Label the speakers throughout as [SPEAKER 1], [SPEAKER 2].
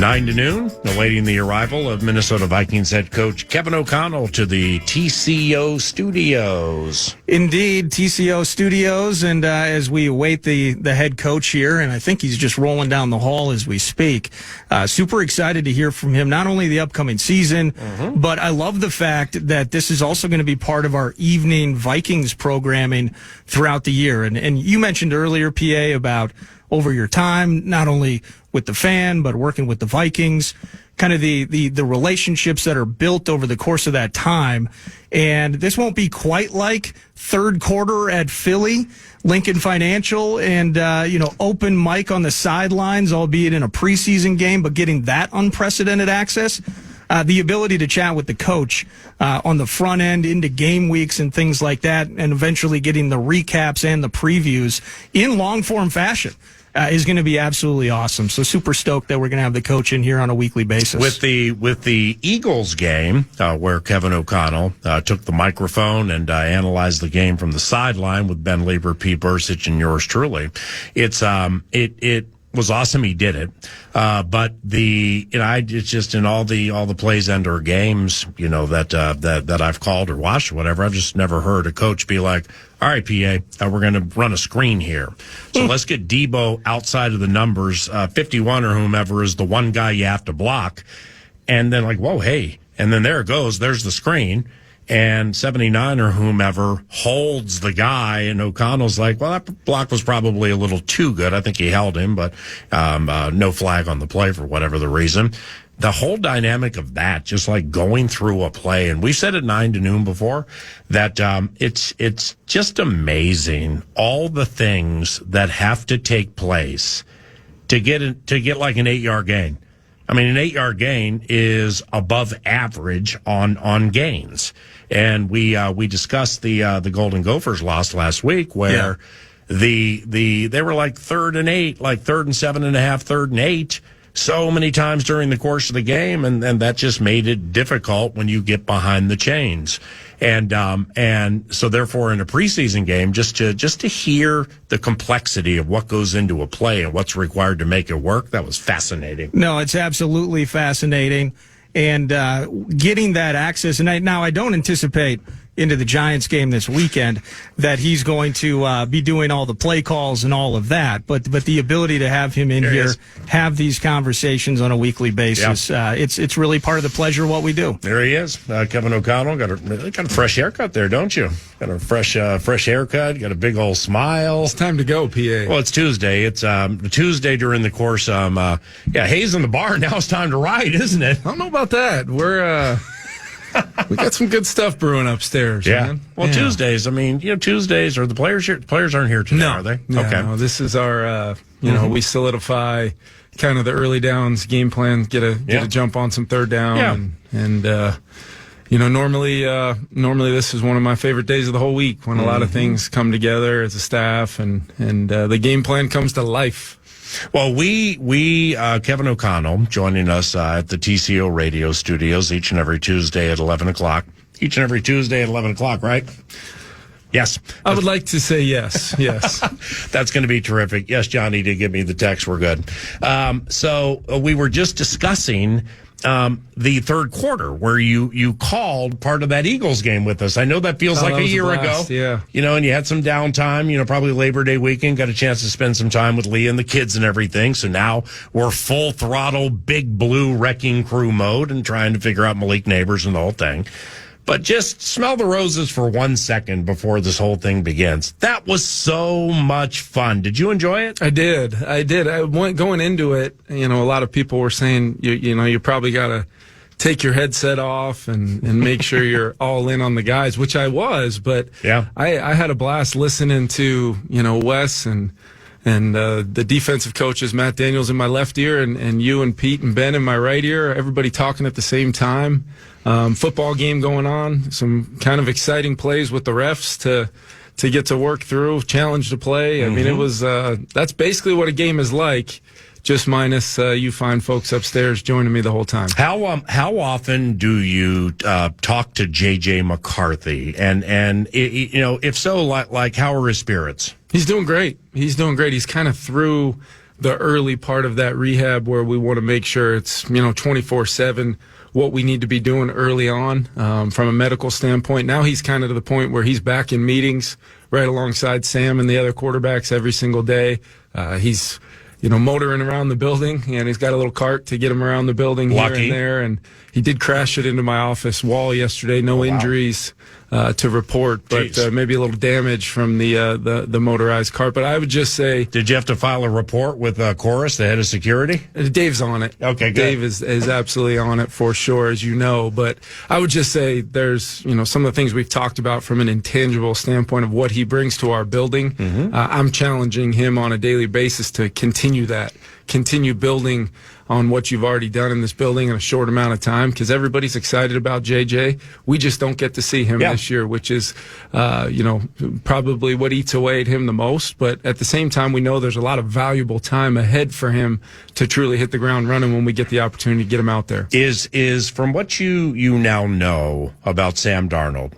[SPEAKER 1] 9 to noon, awaiting the arrival of Minnesota Vikings head coach Kevin O'Connell to the TCO studios.
[SPEAKER 2] Indeed, TCO studios, and as we await the head coach here, and I think he's just rolling down the hall as we speak, super excited to hear from him, not only the upcoming season, but I love the fact that this is also going to be part of our evening Vikings programming throughout the year. And you mentioned earlier, PA, about over your time, not only with the fan, but working with the Vikings, kind of the relationships that are built over the course of that time. And this won't be quite like third quarter at Philly, Lincoln Financial, and, open mic on the sidelines, albeit in a preseason game, but getting that unprecedented access. The ability to chat with the coach on the front end into game weeks and things like that, and eventually getting the recaps and the previews in long-form fashion is going to be absolutely awesome. So super stoked that we're going to have the coach in here on a weekly basis.
[SPEAKER 1] With the Eagles game, where Kevin O'Connell took the microphone and analyzed the game from the sideline with Ben Lieber, Pete Bursich, and yours truly, it was awesome. He did it. But it's just in all the plays and or games, that I've called or watched or whatever, I've just never heard a coach be like, all right, PA, we're going to run a screen here. So let's get Debo outside of the numbers. 51 or whomever is the one guy you have to block. And then like, whoa, hey. And then there it goes. There's the screen. And 79 or whomever holds the guy, and O'Connell's like, well, that block was probably a little too good. I think he held him, but no flag on the play for whatever the reason. The whole dynamic of that, just like going through a play, and we said at 9 to noon before, that it's just amazing all the things that have to take place to get like an 8-yard gain. I mean, an 8-yard gain is above average on gains. And we discussed the Golden Gophers loss last week, where they were like 3rd and 8, like 3rd and 7.5, 3rd and 8, so many times during the course of the game, and that just made it difficult when you get behind the chains. And so therefore in a preseason game, just to hear the complexity of what goes into a play and what's required to make it work, that was fascinating.
[SPEAKER 2] No, it's absolutely fascinating. And getting that access, and I don't anticipate into the Giants game this weekend that he's going to be doing all the play calls and all of that, but the ability to have him in here, have these conversations on a weekly basis, it's really part of the pleasure of what we do.
[SPEAKER 1] There he is, Kevin O'Connell. Got a fresh haircut there, don't you? Got a fresh haircut. Got a big old smile.
[SPEAKER 3] It's time to go, PA.
[SPEAKER 1] Well, it's Tuesday. It's Tuesday during the course. Hayes in the bar. Now it's time to ride, isn't it?
[SPEAKER 3] I don't know about that. We got some good stuff brewing upstairs, man.
[SPEAKER 1] Well, Tuesdays, Tuesdays, are the players here? The players aren't here today, are they?
[SPEAKER 3] No,
[SPEAKER 1] okay.
[SPEAKER 3] No, this is our, we solidify kind of the early downs game plan, get a jump on some third down. And normally this is one of my favorite days of the whole week when a lot of things come together as a staff and the game plan comes to life.
[SPEAKER 1] Well, we Kevin O'Connell joining us at the TCO radio studios each and every Tuesday at 11 o'clock. Each and every Tuesday at 11 o'clock, right? Yes.
[SPEAKER 3] I would like to say yes. Yes.
[SPEAKER 1] That's going to be terrific. Yes, Johnny did give me the text. We're good. So we were just discussing the third quarter where you called part of that Eagles game with us. I know that feels like a year ago.
[SPEAKER 3] Yeah.
[SPEAKER 1] And you had some downtime, probably Labor Day weekend, got a chance to spend some time with Lee and the kids and everything. So now we're full throttle, big blue wrecking crew mode and trying to figure out Malik Neighbors and the whole thing. But just smell the roses for 1 second before this whole thing begins. That was so much fun. Did you enjoy it?
[SPEAKER 3] I did. Going into it, a lot of people were saying, you probably got to take your headset off and make sure you're all in on the guys, which I was. But I had a blast listening to, Wes and the defensive coaches, Matt Daniels in my left ear and you and Pete and Ben in my right ear, everybody talking at the same time. Football game going on, some kind of exciting plays with the refs to get to work through, challenge to play. I mean, it was that's basically what a game is like, just minus you fine folks upstairs joining me the whole time.
[SPEAKER 1] How often do you talk to JJ McCarthy? And if so, like how are his spirits?
[SPEAKER 3] He's doing great. He's kind of through the early part of that rehab where we want to make sure it's 24/7 what we need to be doing early on from a medical standpoint. Now he's kind of to the point where he's back in meetings right alongside Sam and the other quarterbacks every single day. He's motoring around the building, and he's got a little cart to get him around the building here and there. And he did crash it into my office wall yesterday. No injuries to report, but maybe a little damage from the motorized cart. But I would just say,
[SPEAKER 1] did you have to file a report with Chorus, the head of security?
[SPEAKER 3] Dave's on it.
[SPEAKER 1] Okay, good.
[SPEAKER 3] Dave is absolutely on it for sure, as you know. But I would just say there's some of the things we've talked about from an intangible standpoint of what he brings to our building. I'm challenging him on a daily basis to continue building on what you've already done in this building in a short amount of time, because everybody's excited about JJ. We just don't get to see him this year, which is, probably what eats away at him the most. But at the same time, we know there's a lot of valuable time ahead for him to truly hit the ground running when we get the opportunity to get him out there.
[SPEAKER 1] Is from what you now know about Sam Darnold,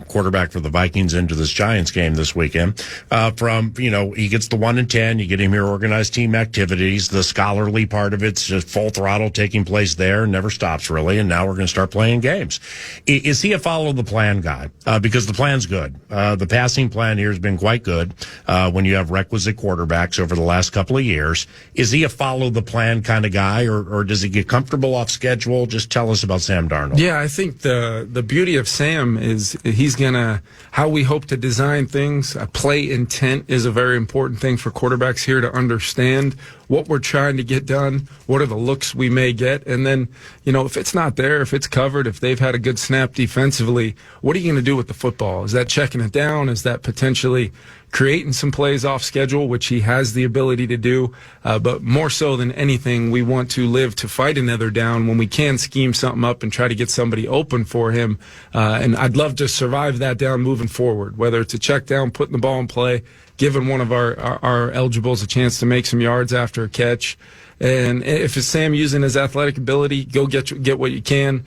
[SPEAKER 1] quarterback for the Vikings into this Giants game this weekend, he gets the 1 and 10, you get him here organized team activities, the scholarly part of it's just full throttle taking place there, never stops really, and now we're going to start playing games. Is he a follow the plan guy? Because the plan's good. The passing plan here has been quite good when you have requisite quarterbacks over the last couple of years. Is he a follow the plan kind of guy, or does he get comfortable off schedule? Just tell us about Sam Darnold.
[SPEAKER 3] Yeah, I think the beauty of Sam is he's gonna, how we hope to design things. Play intent is a very important thing for quarterbacks here to understand what we're trying to get done, what are the looks we may get, and then, if it's not there, if it's covered, if they've had a good snap defensively, what are you going to do with the football? Is that checking it down? Is that potentially creating some plays off schedule, which he has the ability to do? But more so than anything, we want to live to fight another down when we can scheme something up and try to get somebody open for him. And I'd love to survive that down moving forward, whether it's a check down, putting the ball in play, giving one of our eligibles a chance to make some yards after a catch. And if it's Sam using his athletic ability, go get what you can,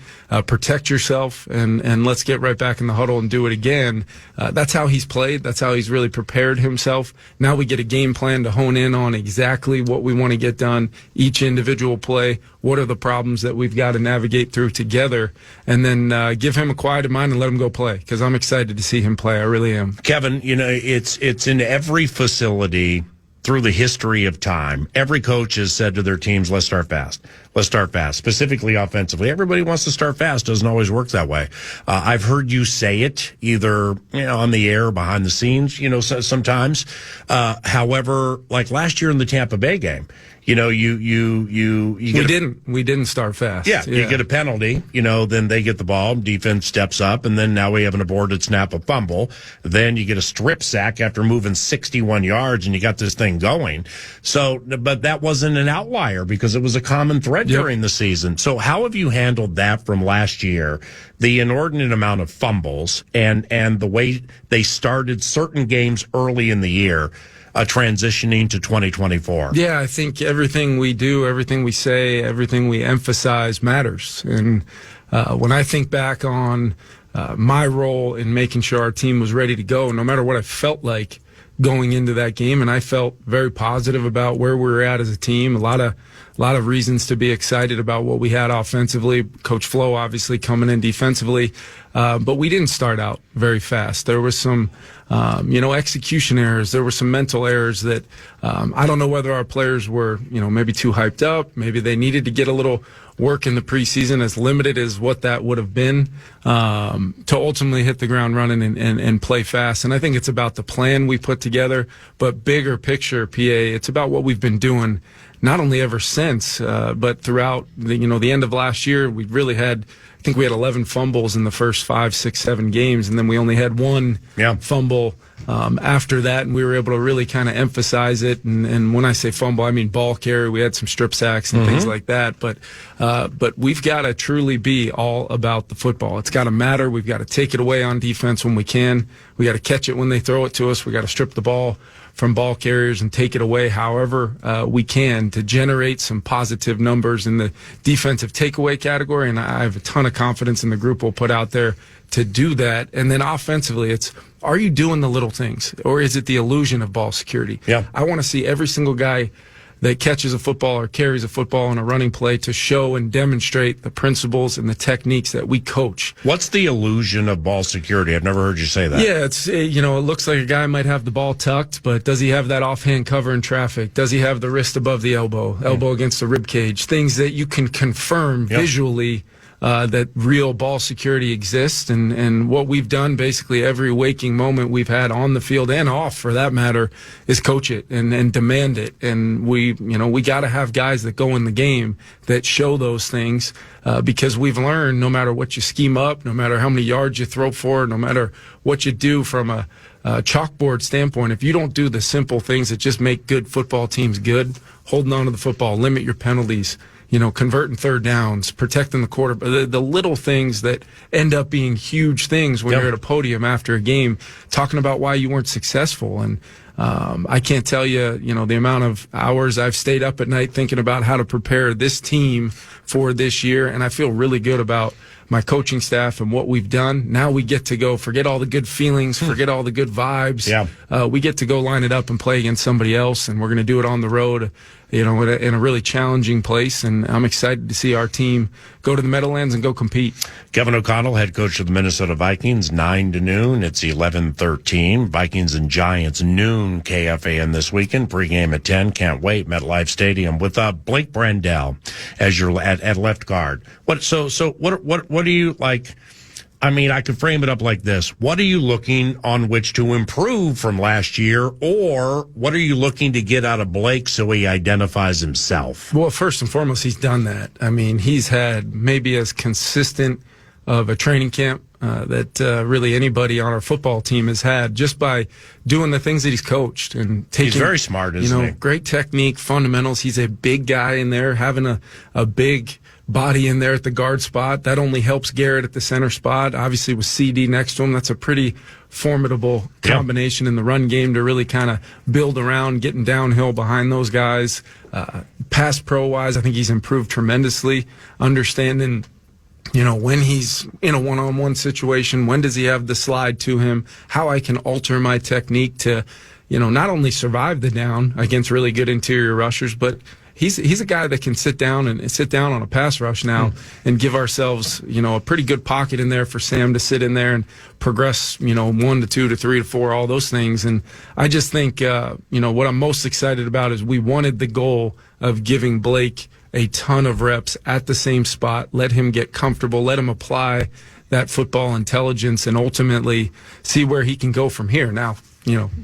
[SPEAKER 3] protect yourself, and let's get right back in the huddle and do it again. That's how he's played. That's how he's really prepared himself. Now we get a game plan to hone in on exactly what we want to get done, each individual play, what are the problems that we've got to navigate through together, and then give him a quieted mind and let him go play, because I'm excited to see him play. I really am.
[SPEAKER 1] Kevin, it's in every facility through the history of time. Every coach has said to their teams, let's start fast. Let's start fast, specifically offensively. Everybody wants to start fast. Doesn't always work that way. I've heard you say it either, on the air or behind the scenes, sometimes. However, like last year in the Tampa Bay game, we didn't
[SPEAKER 3] start fast.
[SPEAKER 1] Yeah, you get a penalty, then they get the ball, defense steps up, and then now we have an aborted snap, a fumble. Then you get a strip sack after moving 61 yards, and you got this thing going. So, but that wasn't an outlier because it was a common thread during the season. So how have you handled that from last year, the inordinate amount of fumbles and the way they started certain games early in the year, transitioning to 2024?
[SPEAKER 3] Yeah, I think everything we do, everything we say, everything we emphasize matters. And when I think back on my role in making sure our team was ready to go, no matter what I felt like going into that game, and I felt very positive about where we were at as a team, a lot of reasons to be excited about what we had offensively. Coach Flo obviously coming in defensively, but we didn't start out very fast. There was some execution errors. There were some mental errors that I don't know whether our players were, maybe too hyped up. Maybe they needed to get a little work in the preseason, as limited as what that would have been, to ultimately hit the ground running and play fast. And I think it's about the plan we put together, but bigger picture, PA, it's about what we've been doing, not only ever since, but throughout the end of last year. We really had, I think we had 11 fumbles in the first 5, 6, 7 games, and then we only had one fumble after that, and we were able to really kind of emphasize it. And when I say fumble, I mean ball carry. We had some strip sacks and things like that. But we've got to truly be all about the football. It's got to matter. We've got to take it away on defense when we can. We got to catch it when they throw it to us. We got to strip the ball from ball carriers and take it away however we can to generate some positive numbers in the defensive takeaway category. And I have a ton of confidence in the group we'll put out there to do that. And then offensively, it's, are you doing the little things, or is it the illusion of ball security?
[SPEAKER 1] Yeah.
[SPEAKER 3] I want to see every single guy that catches a football or carries a football on a running play to show and demonstrate the principles and the techniques that we coach.
[SPEAKER 1] What's the illusion of ball security? I've never heard you say that.
[SPEAKER 3] Yeah, it looks like a guy might have the ball tucked, but does he have that offhand cover in traffic? Does he have the wrist above the elbow against the rib cage? Things that you can confirm visually that real ball security exists, and what we've done basically every waking moment we've had on the field and off, for that matter, is coach it and demand it. And we got to have guys that go in the game that show those things, because we've learned no matter what you scheme up, no matter how many yards you throw for, no matter what you do from a chalkboard standpoint, if you don't do the simple things that just make good football teams good, holding on to the football, limit your penalties, converting third downs, protecting the quarterback, the little things that end up being huge things when you're at a podium after a game, talking about why you weren't successful. And I can't tell you, the amount of hours I've stayed up at night thinking about how to prepare this team for this year. And I feel really good about my coaching staff and what we've done. Now we get to go, forget all the good feelings, forget all the good vibes. We get to go line it up and play against somebody else, and we're going to do it on the road, in a really challenging place. And I'm excited to see our team go to the Meadowlands and go compete.
[SPEAKER 1] Kevin O'Connell, head coach of the Minnesota Vikings, 9 to noon. It's 11:13. Vikings and Giants, noon, KFAN this weekend. Pregame at 10. Can't wait. MetLife Stadium with Blake Brandel as your at left guard. What do you like? I mean, I could frame it up like this. What are you looking on which to improve from last year, or what are you looking to get out of Blake so he identifies himself?
[SPEAKER 3] Well, first and foremost, he's done that. I mean, he's had maybe as consistent of a training camp that really anybody on our football team has had, just by doing the things that he's coached and taking.
[SPEAKER 1] He's very smart, isn't he?
[SPEAKER 3] Great technique, fundamentals. He's a big guy in there, having a big body in there at the guard spot. That only helps Garrett at the center spot. Obviously, with CD next to him, that's a pretty formidable combination in the run game to really kind of build around, getting downhill behind those guys. Pass pro-wise, I think he's improved tremendously, understanding when he's in a one-on-one situation, when does he have the slide to him, how I can alter my technique to, not only survive the down against really good interior rushers, but he's a guy that can sit down on a pass rush now and give ourselves, a pretty good pocket in there for Sam to sit in there and progress, 1 to 2 to 3 to 4, all those things. And I just think, what I'm most excited about is we wanted the goal of giving Blake a ton of reps at the same spot, let him get comfortable, let him apply that football intelligence, and ultimately see where he can go from here. Now,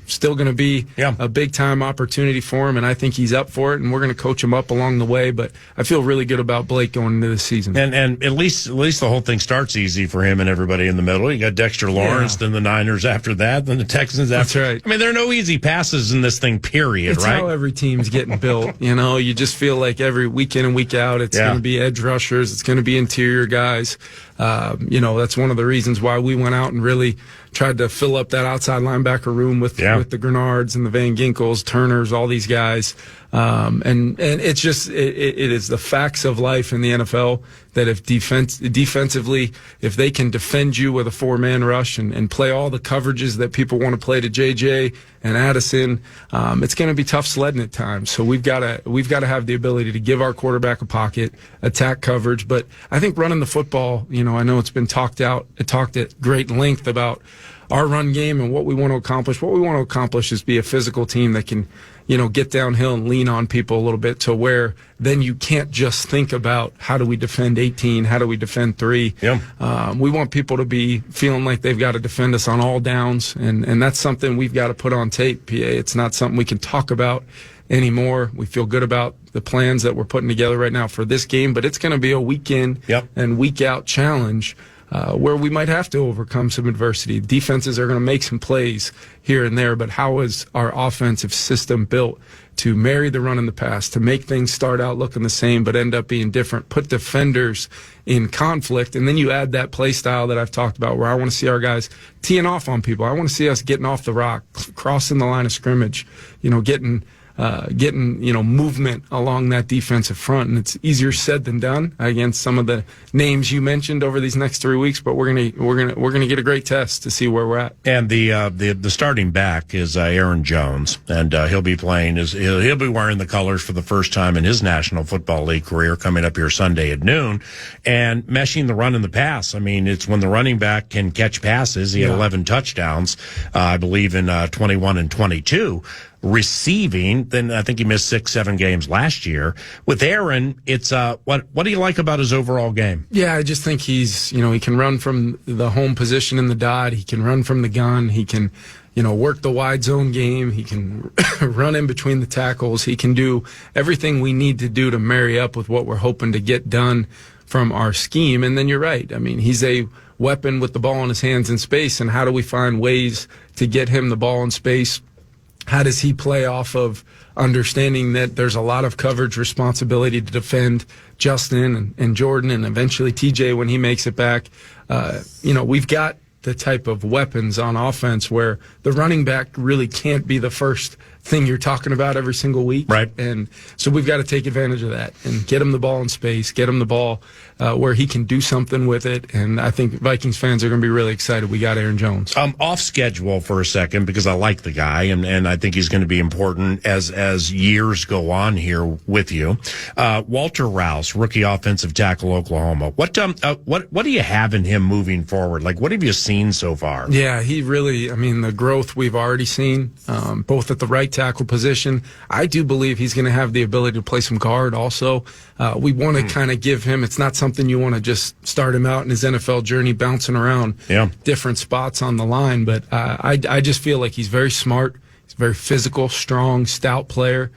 [SPEAKER 3] still going to be a big-time opportunity for him, and I think he's up for it, and we're going to coach him up along the way. But I feel really good about Blake going into the season.
[SPEAKER 1] And at least the whole thing starts easy for him and everybody in the middle. You got Dexter Lawrence, then the Niners after that, then the Texans after.
[SPEAKER 3] That's right.
[SPEAKER 1] I mean, there are no easy passes in this thing, period,
[SPEAKER 3] it's
[SPEAKER 1] right?
[SPEAKER 3] How every team's getting built. You just feel like every week in and week out, it's going to be edge rushers, it's going to be interior guys. That's one of the reasons why we went out and really tried to fill up that outside linebacker room with the Grenards and the Van Ginkels, Turners, all these guys. And it's just, it is the facts of life in the NFL that if defensively, if they can defend you with a 4-man rush and play all the coverages that people want to play to JJ and Addison, it's going to be tough sledding at times. So we've got to have the ability to give our quarterback a pocket, attack coverage. But I think running the football, I know it's been talked at great length about our run game and what we want to accomplish. What we want to accomplish is be a physical team that can, get downhill and lean on people a little bit, to where then you can't just think about how do we defend 18, how do we defend 3. We want people to be feeling like they've got to defend us on all downs, and that's something we've got to put on tape, PA. It's not something we can talk about anymore. We feel good about the plans that we're putting together right now for this game, but it's going to be a week in and week out challenge where we might have to overcome some adversity. Defenses are going to make some plays here and there, but how is our offensive system built to marry the run and the pass, to make things start out looking the same but end up being different, put defenders in conflict, and then you add that play style that I've talked about, where I want to see our guys teeing off on people. I want to see us getting off the rock, crossing the line of scrimmage, getting getting, movement along that defensive front. And it's easier said than done against some of the names you mentioned over these next 3 weeks, but we're gonna get a great test to see where we're at.
[SPEAKER 1] And the starting back is Aaron Jones, and he'll be playing. He'll be wearing the colors for the first time in his National Football League career, coming up here Sunday at noon, and meshing the run and the pass. I mean, it's when the running back can catch passes. He had 11 touchdowns, I believe, in 21 and 22. Receiving, then I think he missed 6-7 games last year. With Aaron, it's what do you like about his overall game?
[SPEAKER 3] Yeah, I just think he's, he can run from the home position in the dot. He can run from the gun. He can, work the wide zone game. He can run in between the tackles. He can do everything we need to do to marry up with what we're hoping to get done from our scheme. And then you're right. I mean, he's a weapon with the ball in his hands in space. And how do we find ways to get him the ball in space? How does he play off of understanding that there's a lot of coverage responsibility to defend Justin and Jordan and eventually TJ when he makes it back? We've got the type of weapons on offense where the running back really can't be the first thing you're talking about every single week.
[SPEAKER 1] Right.
[SPEAKER 3] And so we've got to take advantage of that and get him the ball in space, get him the ball where he can do something with it. And I think Vikings fans are going to be really excited. We got Aaron Jones.
[SPEAKER 1] Off schedule for a second because I like the guy and I think he's going to be important as years go on here with you. Walter Rouse, rookie offensive tackle, Oklahoma. What do you have in him moving forward? Like, what have you seen so far?
[SPEAKER 3] Yeah, he really, the growth we've already seen, both at the right tackle position. I do believe he's going to have the ability to play some guard also. We want to kind of give him, it's not something you want to just start him out in his NFL journey bouncing around different spots on the line, but I just feel like he's very smart. He's a very physical, strong, stout player.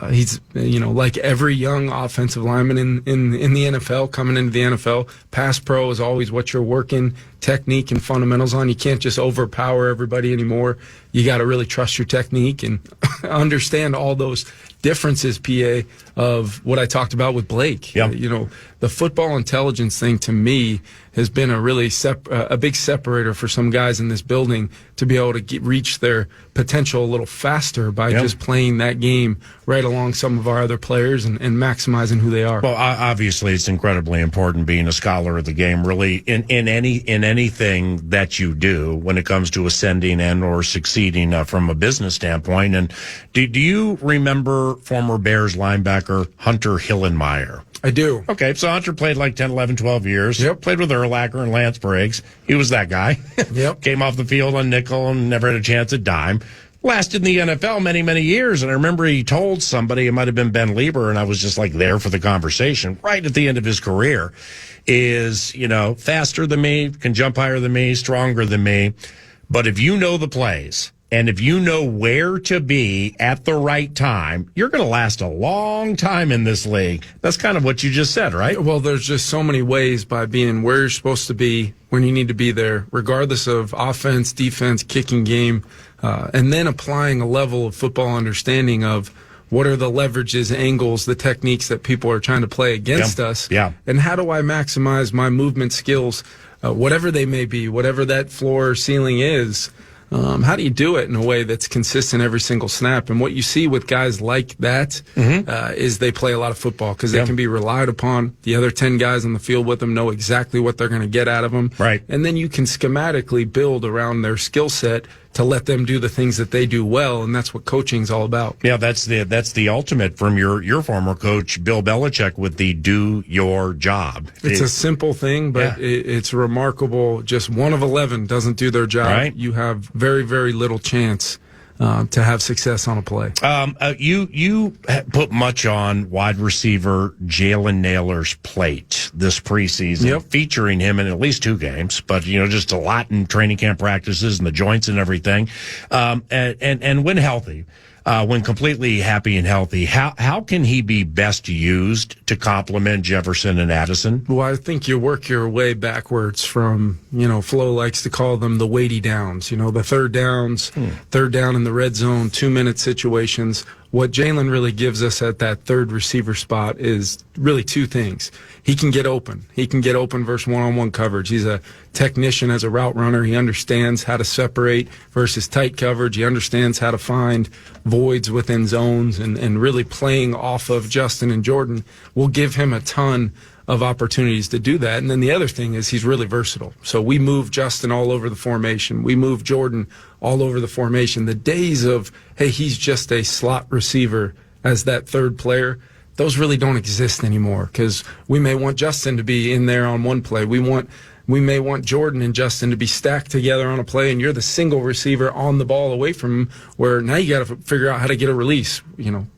[SPEAKER 3] He's, like every young offensive lineman in the NFL, coming into the NFL, pass pro is always what you're working technique and fundamentals on. You can't just overpower everybody anymore. You got to really trust your technique and understand all those differences, PA, of what I talked about with Blake.
[SPEAKER 1] Yep.
[SPEAKER 3] The football intelligence thing to me has been a really a big separator for some guys in this building to be able to reach their potential a little faster by just playing that game right along some of our other players and maximizing who they are.
[SPEAKER 1] Well, obviously, it's incredibly important being a scholar of the game, really, in anything that you do when it comes to ascending and or succeeding from a business standpoint. And do you remember former Bears linebacker Hunter Hillenmeyer?
[SPEAKER 3] I do.
[SPEAKER 1] Okay, so Hunter played like 10, 11, 12 years.
[SPEAKER 3] Yep.
[SPEAKER 1] Played with Urlacher and Lance Briggs. He was that guy.
[SPEAKER 3] Yep.
[SPEAKER 1] Came off the field on nickel and never had a chance at dime. Lasted in the NFL many, many years. And I remember he told somebody, it might have been Ben Lieber, and I was just like there for the conversation, right at the end of his career, is, faster than me, can jump higher than me, stronger than me. But if you know the plays, and if you know where to be at the right time, you're going to last a long time in this league. That's kind of what you just said, right?
[SPEAKER 3] Well, there's just so many ways by being where you're supposed to be when you need to be there, regardless of offense, defense, kicking game, and then applying a level of football understanding of what are the leverages, angles, the techniques that people are trying to play against us, and how do I maximize my movement skills, whatever they may be, whatever that floor or ceiling is. How do you do it in a way that's consistent every single snap? And what you see with guys like that is they play a lot of football because they can be relied upon. The other 10 guys on the field with them know exactly what they're going to get out of them.
[SPEAKER 1] Right.
[SPEAKER 3] And then you can schematically build around their skill set to let them do the things that they do well, and that's what coaching's all about.
[SPEAKER 1] Yeah, that's the ultimate from your former coach, Bill Belichick, with the do your job.
[SPEAKER 3] It's a simple thing, but it's remarkable. Just one of 11 doesn't do their job.
[SPEAKER 1] Right.
[SPEAKER 3] You have very, very little chance to have success on a play.
[SPEAKER 1] You put much on wide receiver Jalen Nailor's plate this preseason, featuring him in at least 2 games, but just a lot in training camp practices and the joints and everything. And when healthy, when completely happy and healthy, how can he be best used to complement Jefferson and Addison?
[SPEAKER 3] Well, I think you work your way backwards from, Flo likes to call them the weighty downs, the third downs, third down in the red zone, 2-minute situations. what Jalen really gives us at that third receiver spot is really two things. He can get open. He can get open versus one-on-one coverage. He's a technician as a route runner. He understands how to separate versus tight coverage. He understands how to find voids within zones, and really playing off of Justin and Jordan will give him a ton of opportunities to do that. And then the other thing is he's really versatile. So we move Justin all over the formation. We move Jordan all over the formation. The days of, hey, he's just a slot receiver as that third player, those really don't exist anymore, because we may want Justin to be in there on one play. We may want Jordan and Justin to be stacked together on a play, and you're the single receiver on the ball away from him, where now you got to figure out how to get a release,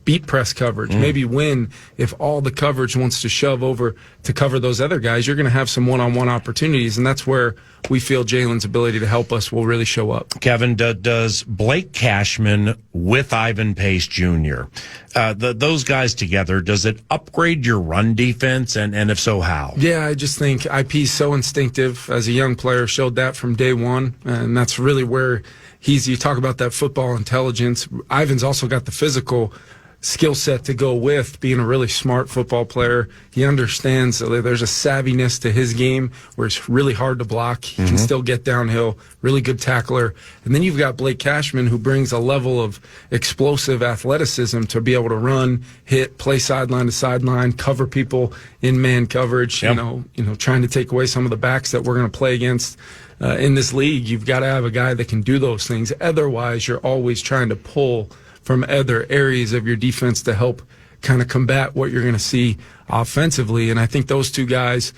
[SPEAKER 3] beat press coverage, maybe win. If all the coverage wants to shove over to cover those other guys, you're going to have some one-on-one opportunities, and that's where we feel Jalen's ability to help us will really show up.
[SPEAKER 1] Kevin, does Blake Cashman with Ivan Pace Jr., those guys together, does it upgrade your run defense, and if so, how?
[SPEAKER 3] Yeah, I just think IP's so instinctive as a young player, showed that from day one, and that's really where you talk about that football intelligence. Ivan's also got the physical skill set to go with being a really smart football player. He understands that there's a savviness to his game where it's really hard to block. He can still get downhill, really good tackler. And then you've got Blake Cashman, who brings a level of explosive athleticism to be able to run, hit, play sideline to sideline, cover people in man coverage,
[SPEAKER 1] yep.
[SPEAKER 3] Trying to take away some of the backs that we're going to play against. In this league, you've got to have a guy that can do those things. Otherwise, you're always trying to pull from other areas of your defense to help kind of combat what you're going to see offensively. And I think those two guys,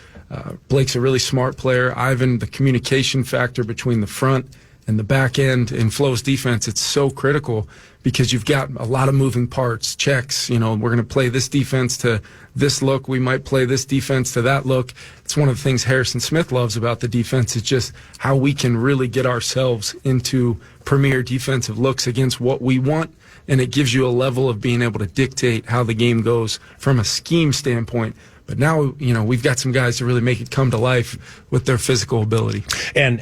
[SPEAKER 3] Blake's a really smart player. Ivan, the communication factor between the front and the back end in Flo's defense, it's so critical because you've got a lot of moving parts, checks. We're going to play this defense to this look. We might play this defense to that look. It's one of the things Harrison Smith loves about the defense. It's just how we can really get ourselves into premier defensive looks against what we want. And it gives you a level of being able to dictate how the game goes from a scheme standpoint. But now, we've got some guys to really make it come to life with their physical ability.
[SPEAKER 1] And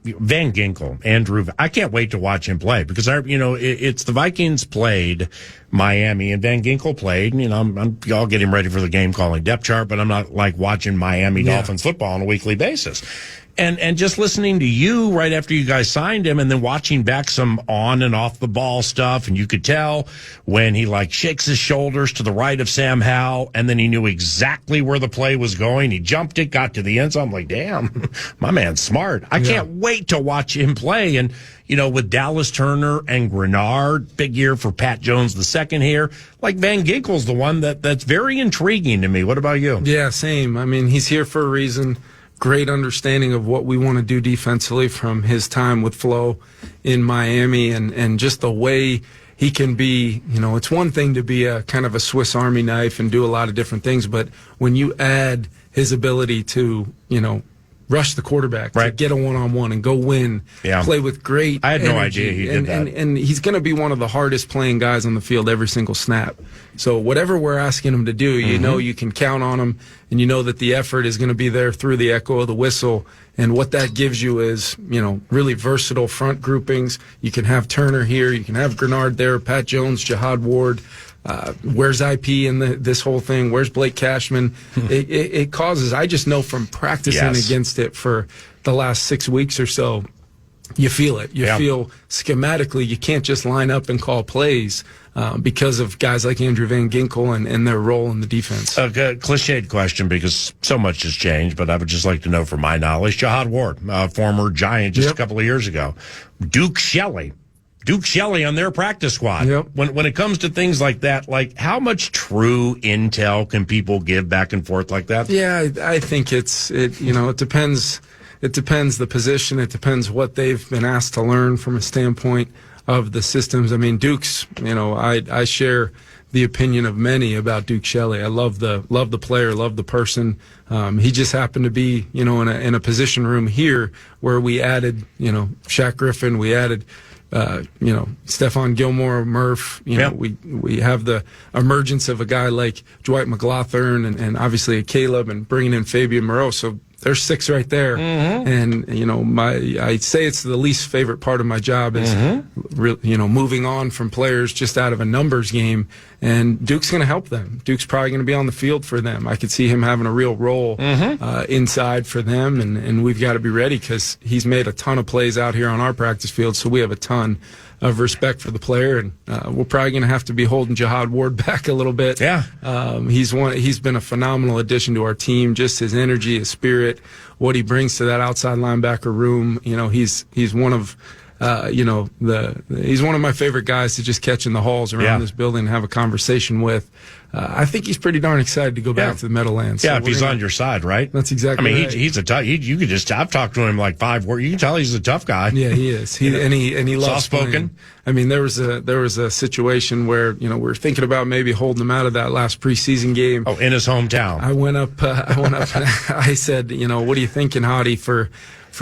[SPEAKER 1] Van Ginkel, Andrew, I can't wait to watch him play because it's the Vikings played Miami and Van Ginkel played. I'll get him ready for the game calling depth chart, but I'm not like watching Miami Dolphins football on a weekly basis. And just listening to you right after you guys signed him and then watching back some on and off the ball stuff, and you could tell when he shakes his shoulders to the right of Sam Howell and then he knew exactly where the play was going. He jumped it, got to the end zone. I'm like, damn, my man's smart. I can't wait to watch him play. And, with Dallas Turner and Grenard, big year for Pat Jones the second here. Van Ginkel's the one that's very intriguing to me. What about you?
[SPEAKER 3] Yeah, same. I mean, he's here for a reason. Great understanding of what we want to do defensively from his time with Flo in Miami, and just the way he can be, it's one thing to be a kind of a Swiss Army knife and do a lot of different things, but when you add his ability to, rush the quarterback, to get a one-on-one and go win, play with great
[SPEAKER 1] I had
[SPEAKER 3] energy.
[SPEAKER 1] no idea he did that.
[SPEAKER 3] And he's going to be one of the hardest playing guys on the field every single snap. So whatever we're asking him to do, you can count on him, and you know that the effort is going to be there through the echo of the whistle. And what that gives you is, really versatile front groupings. You can have Turner here, you can have Grenard there, Pat Jones, Jihad Ward. Where's IP in this whole thing? Where's Blake Cashman? It causes, I just know from practicing against it for the last 6 weeks or so, you feel it. You feel schematically you can't just line up and call plays because of guys like Andrew Van Ginkel and their role in the defense.
[SPEAKER 1] A cliched question because so much has changed, but I would just like to know from my knowledge, Jihad Ward, former Giant just a couple of years ago, Duke Shelley on their practice squad. When it comes to things like that, how much true intel can people give back and forth like that?
[SPEAKER 3] Yeah, I think it depends. It depends the position. It depends what they've been asked to learn from a standpoint of the systems. I mean, Duke's, I share the opinion of many about Duke Shelley. I love the player, love the person. He just happened to be, in a position room here where we added, Shaq Griffin, we added Stephon Gilmore, Murph, we have the emergence of a guy like Dwight McLaughlin and obviously a Caleb and bringing in Fabian Moreau. So there's 6 right there. And, I say it's the least favorite part of my job is, moving on from players just out of a numbers game. And Duke's going to help them. Duke's probably going to be on the field for them. I could see him having a real role inside for them. And we've got to be ready because he's made a ton of plays out here on our practice field. So we have a ton of respect for the player, and we're probably going to have to be holding Jihad Ward back a little bit.
[SPEAKER 1] Yeah,
[SPEAKER 3] he's been a phenomenal addition to our team. Just his energy, his spirit, what he brings to that outside linebacker room. He's one of he's one of my favorite guys to just catch in the halls around this building and have a conversation with. I think he's pretty darn excited to go back to the Meadowlands.
[SPEAKER 1] So if he's on your side, right?
[SPEAKER 3] That's exactly right.
[SPEAKER 1] He's a tough. You could just. I've talked to him like 5 words. You can tell he's a tough guy.
[SPEAKER 3] Yeah, he is. He loves
[SPEAKER 1] soft-spoken.
[SPEAKER 3] There was a situation where we were thinking about maybe holding him out of that last preseason game.
[SPEAKER 1] Oh, in his hometown.
[SPEAKER 3] I went up. And I said, what are you thinking, Hottie, for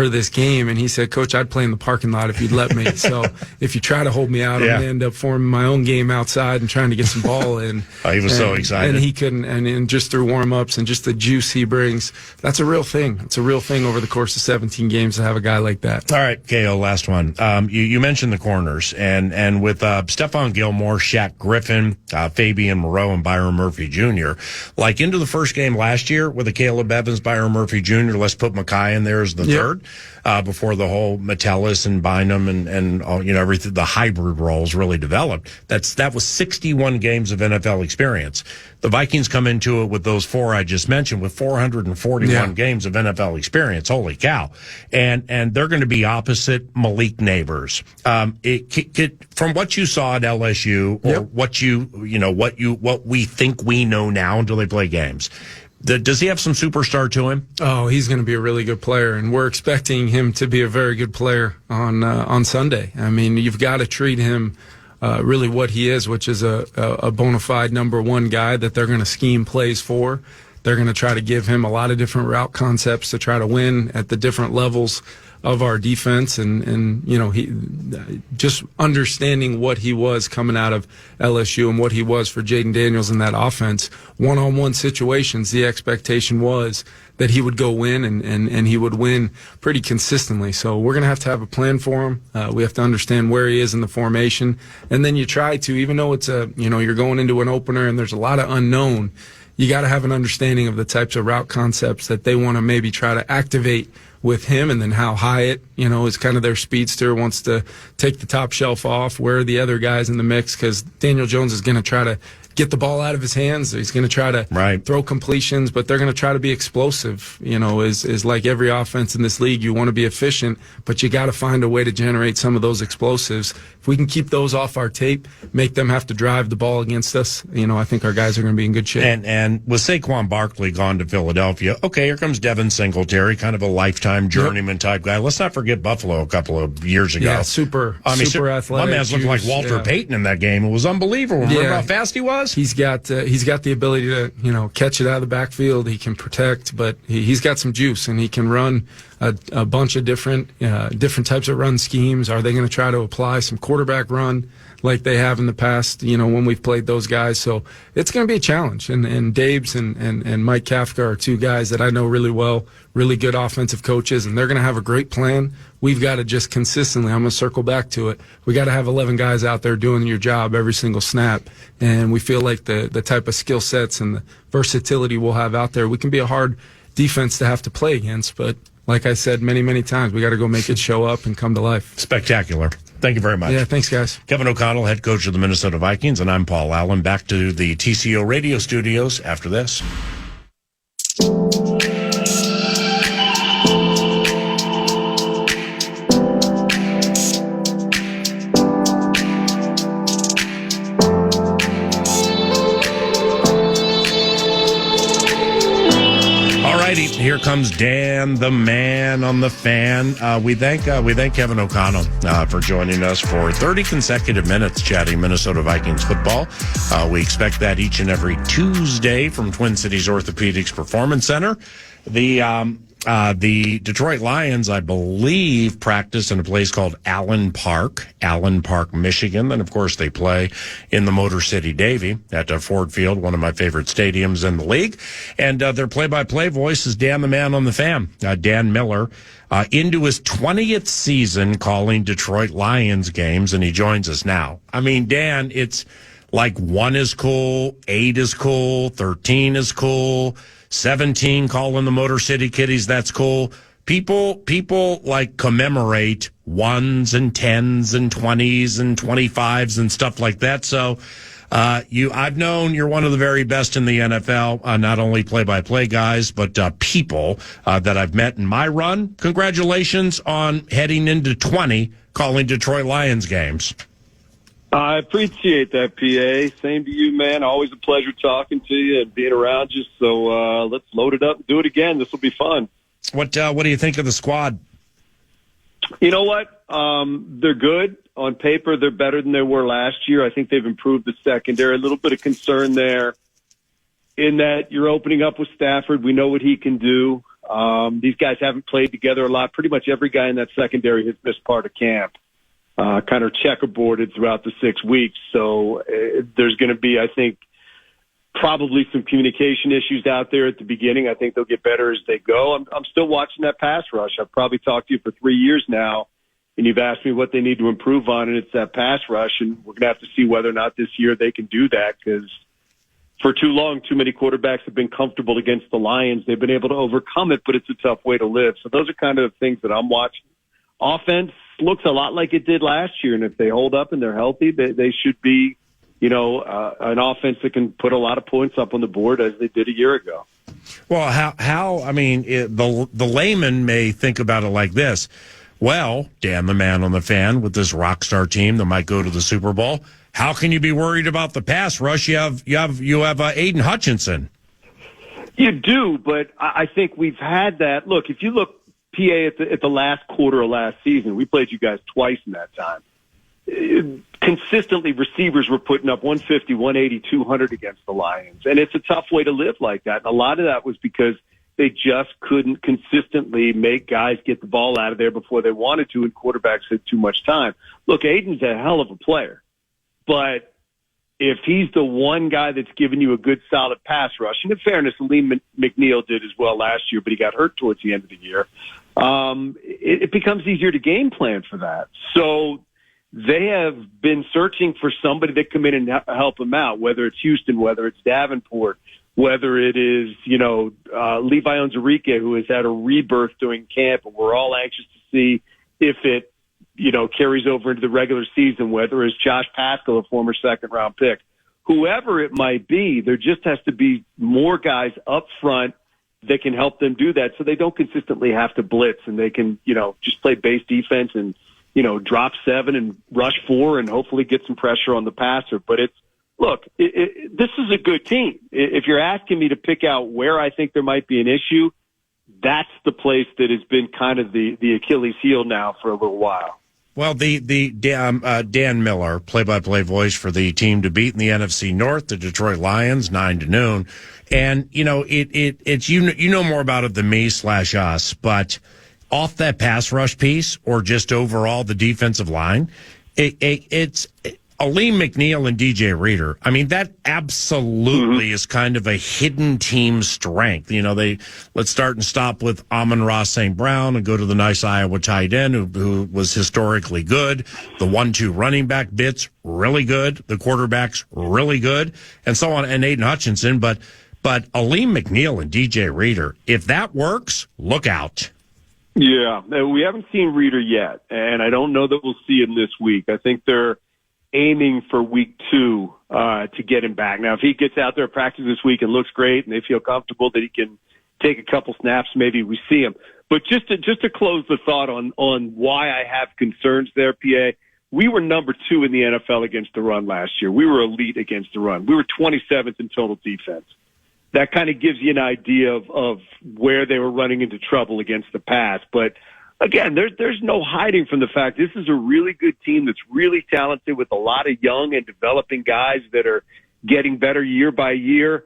[SPEAKER 3] this game? And he said, Coach, I'd play in the parking lot if you'd let me. So if you try to hold me out, I'm going to end up forming my own game outside and trying to get some ball in.
[SPEAKER 1] He was so excited.
[SPEAKER 3] And he couldn't, and just through warm-ups and just the juice he brings, that's a real thing. It's a real thing over the course of 17 games to have a guy like that.
[SPEAKER 1] All right, KO, last one. You mentioned the corners, and with Stephon Gilmore, Shaq Griffin, Fabian Moreau, and Byron Murphy Jr., like into the first game last year with a Caleb Evans, Byron Murphy Jr., let's put Mackay in there as the third. Before the whole Metellus and Bynum and everything, the hybrid roles really developed. That was 61 games of NFL experience. The Vikings come into it with those 4 I just mentioned with 441 games of NFL experience. Holy cow! And they're going to be opposite Malik Neighbors. From what you saw at LSU or what we think we know now until they play games. Does he have some superstar to him?
[SPEAKER 3] Oh, he's going to be a really good player, and we're expecting him to be a very good player on Sunday. You've got to treat him really what he is, which is a bona fide number 1 guy that they're going to scheme plays for. They're going to try to give him a lot of different route concepts to try to win at the different levels of our defense, and he just understanding what he was coming out of LSU and what he was for Jaden Daniels in that offense. One-on-one situations, the expectation was that he would go win, and he would win pretty consistently. So we're going to have a plan for him. We have to understand where he is in the formation, and then you try to, even though it's you're going into an opener and there's a lot of unknown, you got to have an understanding of the types of route concepts that they want to maybe try to activate with him, and then how Hyatt, is kind of their speedster, wants to take the top shelf off. Where are the other guys in the mix? Because Daniel Jones is going to try to get the ball out of his hands. He's going to try to throw completions, but they're going to try to be explosive. Is like every offense in this league, you want to be efficient, but you got to find a way to generate some of those explosives. If we can keep those off our tape, make them have to drive the ball against us, I think our guys are going to be in good shape.
[SPEAKER 1] And with Saquon Barkley gone to Philadelphia, okay, here comes Devin Singletary, kind of a lifetime journeyman type guy. Let's not forget Buffalo a couple of years ago.
[SPEAKER 3] Yeah, super athletic.
[SPEAKER 1] My man's looking like Walter Payton in that game. It was unbelievable. Remember how fast he was?
[SPEAKER 3] He's got the ability to catch it out of the backfield. He can protect, but he's got some juice, and he can run a bunch of different types of run schemes. Are they going to try to apply some quarterback run like they have in the past, when we've played those guys? So it's going to be a challenge. And Dabes and Mike Kafka are 2 guys that I know really well, really good offensive coaches, and they're going to have a great plan. We've got to just consistently, I'm going to circle back to it, we got to have 11 guys out there doing your job every single snap. And we feel like the type of skill sets and the versatility we'll have out there, we can be a hard defense to have to play against, but like I said many, many times, we got to go make it show up and come to life.
[SPEAKER 1] Spectacular. Thank you very much.
[SPEAKER 3] Yeah, thanks, guys.
[SPEAKER 1] Kevin O'Connell, head coach of the Minnesota Vikings, and I'm Paul Allen. Back to the TCO radio studios after this. Here comes Dan, the man on the fan. We thank Kevin O'Connell for joining us for 30 consecutive minutes chatting Minnesota Vikings football. We expect that each and every Tuesday from Twin Cities Orthopedics Performance Center. The The Detroit Lions, I believe, practice in a place called Allen Park, Michigan. Then, of course, they play in the Motor City Davy at Ford Field, one of my favorite stadiums in the league. And their play-by-play voice is Dan the Man on the Fan, Dan Miller, into his 20th season calling Detroit Lions games, and he joins us now. I mean, Dan, it's like 1 is cool, 8 is cool, 13 is cool, 17 calling the Motor City Kitties, that's cool. People like commemorate 1s and 10s and 20s and 25s and stuff like that. So I've known you're one of the very best in the NFL, not only play-by-play guys, but people that I've met in my run. Congratulations on heading into 20 calling Detroit Lions games.
[SPEAKER 4] I appreciate that, PA. Same to you, man. Always a pleasure talking to you and being around you. So let's load it up and do it again. This will be fun.
[SPEAKER 1] What do you think of the squad?
[SPEAKER 4] You know what? They're good. On paper, they're better than they were last year. I think they've improved the secondary. A little bit of concern there in that you're opening up with Stafford. We know what he can do. These guys haven't played together a lot. Pretty much every guy in that secondary has missed part of camp. Kind of checkerboarded throughout the 6 weeks. So there's going to be, I think, probably some communication issues out there at the beginning. I think they'll get better as they go. I'm still watching that pass rush. I've probably talked to you for 3 years now, and you've asked me what they need to improve on, and it's that pass rush. And we're going to have to see whether or not this year they can do that, because for too long, too many quarterbacks have been comfortable against the Lions. They've been able to overcome it, but it's a tough way to live. So those are kind of the things that I'm watching. Offense looks a lot like it did last year, and if they hold up and they're healthy, they should be, an offense that can put a lot of points up on the board as they did a year ago.
[SPEAKER 1] Well, the layman may think about it like this. Well, Dan the Man on the Fan, with this rock star team that might go to the Super Bowl, how can you be worried about the pass rush? You have Aiden Hutchinson.
[SPEAKER 4] You do, but I think we've had that. Look, if you look, PA, at the last quarter of last season, we played you guys twice in that time. Consistently, receivers were putting up 150, 180, 200 against the Lions. And it's a tough way to live like that. And a lot of that was because they just couldn't consistently make guys get the ball out of there before they wanted to, and quarterbacks had too much time. Look, Aiden's a hell of a player. But if he's the one guy that's giving you a good, solid pass rush, and in fairness, Aleem McNeil did as well last year, but he got hurt towards the end of the year, it becomes easier to game plan for that. So they have been searching for somebody that come in and help them out, whether it's Houston, whether it's Davenport, whether it is, Levi Onwuzurike, who has had a rebirth during camp, and we're all anxious to see if it, carries over into the regular season, whether it's Josh Paschal, a former second-round pick. Whoever it might be, there just has to be more guys up front that can help them do that, so they don't consistently have to blitz, and they can, just play base defense and, drop 7 and rush 4 and hopefully get some pressure on the passer. But this is a good team. If you're asking me to pick out where I think there might be an issue, that's the place that has been kind of the Achilles heel now for a little while.
[SPEAKER 1] Well, the Dan Miller, play-by-play voice for the team to beat in the NFC North, the Detroit Lions, 9 to noon. And, it's more about it than me/us, but off that pass rush piece, or just overall the defensive line, it's Aleem McNeil and DJ Reader. I mean, that absolutely is kind of a hidden team strength. Let's start and stop with Amon-Ra St. Brown and go to the nice Iowa tight end who was historically good. The 1-2 running back bits, really good. The quarterbacks, really good. And so on, and Aiden Hutchinson. But Aleem McNeil and DJ Reader, if that works, look out.
[SPEAKER 4] Yeah, we haven't seen Reader yet, and I don't know that we'll see him this week. I think they're aiming for week 2 to get him back. Now, if he gets out there at practice this week and looks great and they feel comfortable that he can take a couple snaps, maybe we see him. But just to close the thought on why I have concerns there, PA, we were number 2 in the NFL against the run last year. We were elite against the run. We were 27th in total defense. That kind of gives you an idea of where they were running into trouble against the pass. But again, there's no hiding from the fact this is a really good team that's really talented with a lot of young and developing guys that are getting better year by year.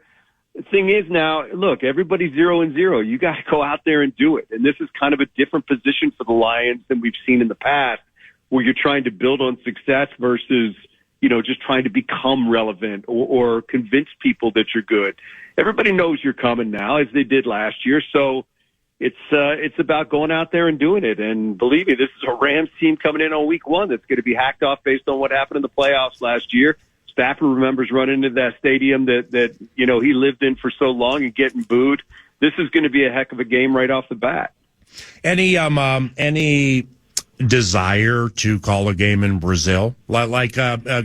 [SPEAKER 4] the thing is now, look, everybody's 0-0. You got to go out there and do it. And this is kind of a different position for the Lions than we've seen in the past, where you're trying to build on success versus, just trying to become relevant or convince people that you're good. Everybody knows you're coming now, as they did last year. So it's about going out there and doing it. And believe me, this is a Rams team coming in on week 1 that's going to be hacked off based on what happened in the playoffs last year. Stafford remembers running into that stadium that he lived in for so long and getting booed. This is going to be a heck of a game right off the bat.
[SPEAKER 1] Any desire to call a game in Brazil, like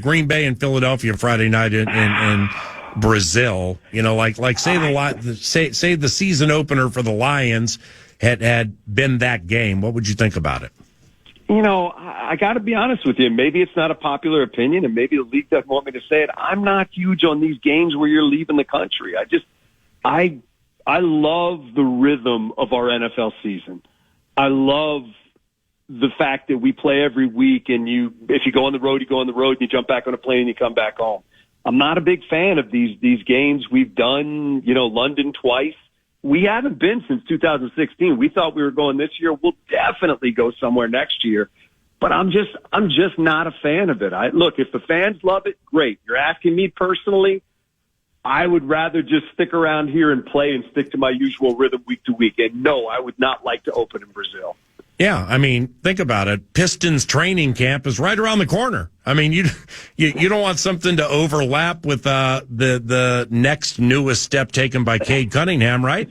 [SPEAKER 1] Green Bay and Philadelphia Friday night in Brazil? Say the season opener for the Lions had been that game. What would you think about it?
[SPEAKER 4] I got to be honest with you. Maybe it's not a popular opinion, and maybe the league doesn't want me to say it. I'm not huge on these games where you're leaving the country. I love the rhythm of our NFL season. I love the fact that we play every week, and if you go on the road, you go on the road, and you jump back on a plane, and you come back home. I'm not a big fan of these games. We've done, London twice. We haven't been since 2016. We thought we were going this year. We'll definitely go somewhere next year. But I'm just not a fan of it. Look, if the fans love it, great. You're asking me personally, I would rather just stick around here and play and stick to my usual rhythm week to week. And no, I would not like to open in Brazil.
[SPEAKER 1] Yeah, think about it. Pistons training camp is right around the corner. You don't want something to overlap with the next newest step taken by Cade Cunningham, right?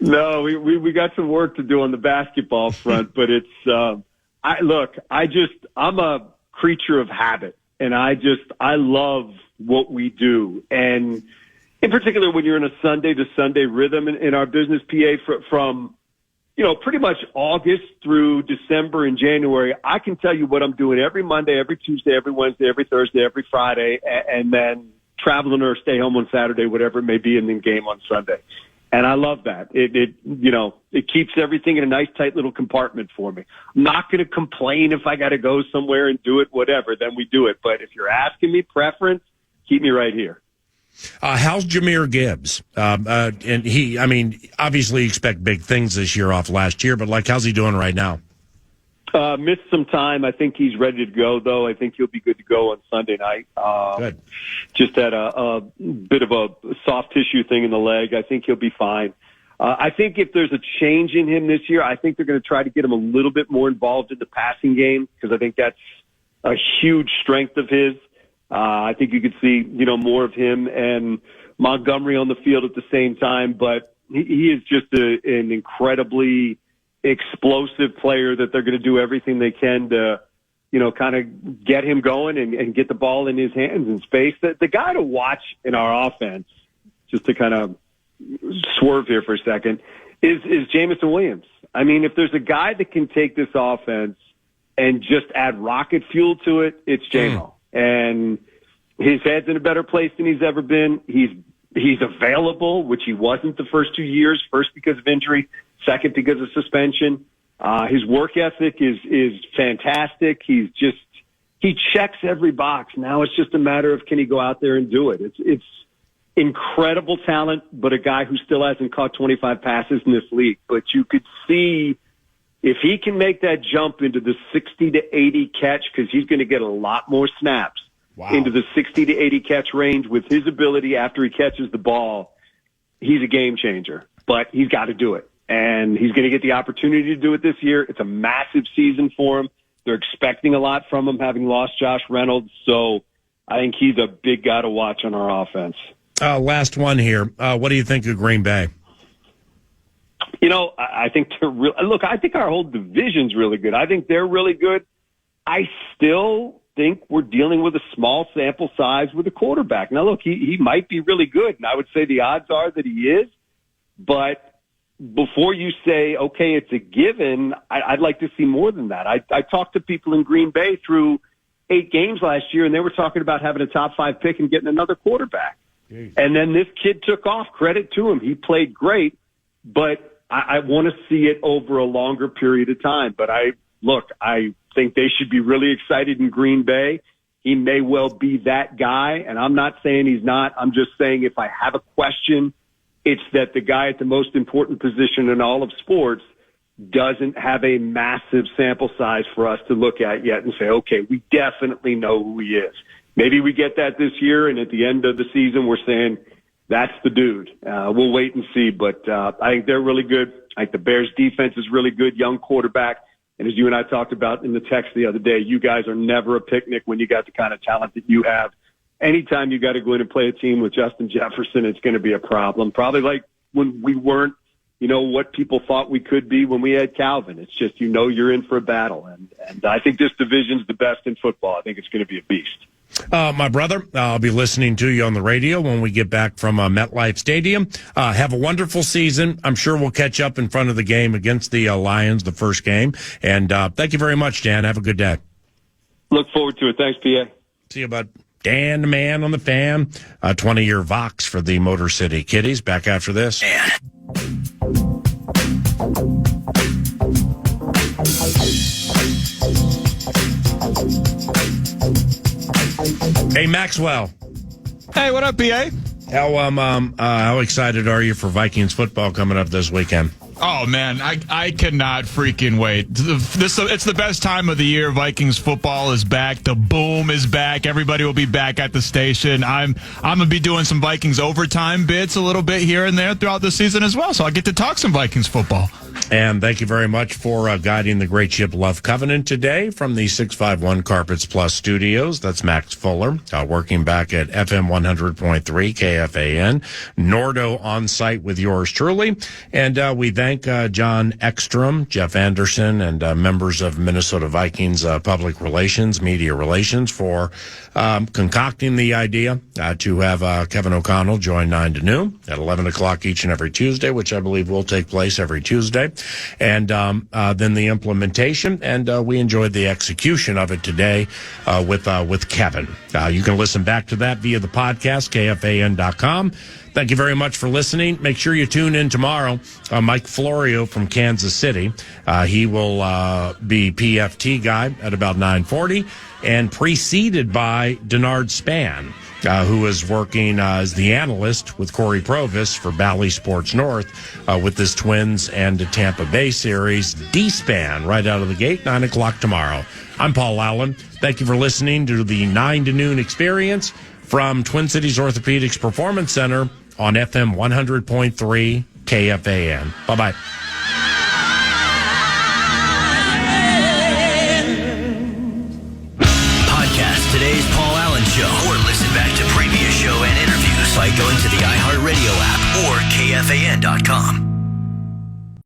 [SPEAKER 4] No, we got some work to do on the basketball front, but it's I'm a creature of habit, and I love what we do, and in particular when you're in a Sunday to Sunday rhythm in our business, PA, from pretty much August through December and January, I can tell you what I'm doing every Monday, every Tuesday, every Wednesday, every Thursday, every Friday, and then traveling or stay home on Saturday, whatever it may be, and then game on Sunday. And I love that. It keeps everything in a nice, tight little compartment for me. I'm not going to complain if I got to go somewhere and do it, whatever, then we do it. But if you're asking me preference, keep me right here.
[SPEAKER 1] How's Jahmyr Gibbs? And he, obviously expect big things this year off last year, but how's he doing right now?
[SPEAKER 4] Missed some time. I think he's ready to go, though. I think he'll be good to go on Sunday night.
[SPEAKER 1] Good.
[SPEAKER 4] Just had a bit of a soft tissue thing in the leg. I think he'll be fine. I think if there's a change in him this year, I think they're going to try to get him a little bit more involved in the passing game, because I think that's a huge strength of his. I think you could see, more of him and Montgomery on the field at the same time, but he is just an incredibly explosive player that they're going to do everything they can to, kind of get him going and get the ball in his hands in space. The guy to watch in our offense, just to kind of swerve here for a second, is Jamison Williams. If there's a guy that can take this offense and just add rocket fuel to it, it's J-Mo. And his head's in a better place than he's ever been. He's available, which he wasn't the first 2 years, first because of injury, second because of suspension. His work ethic is fantastic. He checks every box. Now it's just a matter of, can he go out there and do it? It's incredible talent, but a guy who still hasn't caught 25 passes in this league. But you could see, if he can make that jump into the 60 to 80 catch, because he's going to get a lot more snaps, into the 60 to 80 catch range with his ability after he catches the ball, he's a game changer. But he's got to do it. And he's going to get the opportunity to do it this year. It's a massive season for him. They're expecting a lot from him, having lost Josh Reynolds. So I think he's a big guy to watch on our offense.
[SPEAKER 1] Last one here. What do you think of Green Bay?
[SPEAKER 4] I think I think our whole division's really good. I think they're really good. I still think we're dealing with a small sample size with a quarterback. Now, look, he might be really good, and I would say the odds are that he is. But before you say, okay, it's a given, I'd like to see more than that. I talked to people in Green Bay through 8 games last year, and they were talking about having a top 5 pick and getting another quarterback. Jeez. And then this kid took off. Credit to him. He played great, but I want to see it over a longer period of time. But I think they should be really excited in Green Bay. he may well be that guy. And I'm not saying he's not. I'm just saying if I have a question, it's that the guy at the most important position in all of sports doesn't have a massive sample size for us to look at yet and say, okay, we definitely know who he is. Maybe we get that this year, and at the end of the season, we're saying that's the dude. We'll wait and see, but I think they're really good. I think the Bears' defense is really good, young quarterback. And as you and I talked about in the text the other day, you guys are never a picnic when you got the kind of talent that you have. Anytime you got to go in and play a team with Justin Jefferson, it's going to be a problem. Probably like when we weren't, what people thought we could be when we had Calvin. It's just, you're in for a battle. And I think this division's the best in football. I think it's going to be a beast.
[SPEAKER 1] My brother, I'll be listening to you on the radio when we get back from MetLife Stadium. Have a wonderful season. I'm sure we'll catch up in front of the game against the Lions, the first game. And thank you very much, Dan. Have a good day.
[SPEAKER 4] Look forward to it. Thanks, PA.
[SPEAKER 1] See you, bud. Dan, the man on the fan, 20-year Vox for the Motor City Kitties. Back after this. Hey, Maxwell.
[SPEAKER 5] Hey, what up, PA?
[SPEAKER 1] How excited are you for Vikings football coming up this weekend?
[SPEAKER 5] Oh, man, I cannot freaking wait. It's the best time of the year. Vikings football is back. The boom is back. Everybody will be back at the station. I'm going to be doing some Vikings overtime bits a little bit here and there throughout the season as well, so I'll get to talk some Vikings football.
[SPEAKER 1] And thank you very much for guiding the great ship Love Covenant today from the 651 Carpets Plus studios. That's Max Fuller, working back at FM 100.3 KFAN. Nordo on site with yours truly. And we thank John Ekstrom, Jeff Anderson, and members of Minnesota Vikings Public Relations, Media Relations for concocting the idea to have Kevin O'Connell join 9 to noon at 11 o'clock each and every Tuesday, which I believe will take place every Tuesday. And then the implementation, and we enjoyed the execution of it today with Kevin. You can listen back to that via the podcast, KFAN.com. Thank you very much for listening. Make sure you tune in tomorrow. Mike Florio from Kansas City. He will be PFT guy at about 9:40, and preceded by Denard Spann, who is working as the analyst with Corey Provis for Bally Sports North with this Twins and Tampa Bay series. D-Span right out of the gate, 9 o'clock tomorrow. I'm Paul Allen. Thank you for listening to the 9 to noon experience from Twin Cities Orthopedics Performance Center on FM 100.3 KFAN. Bye-bye.
[SPEAKER 6] Podcast today's Paul Allen Show, or listen back to previous show and interviews by going to the iHeartRadio app or KFAN.com.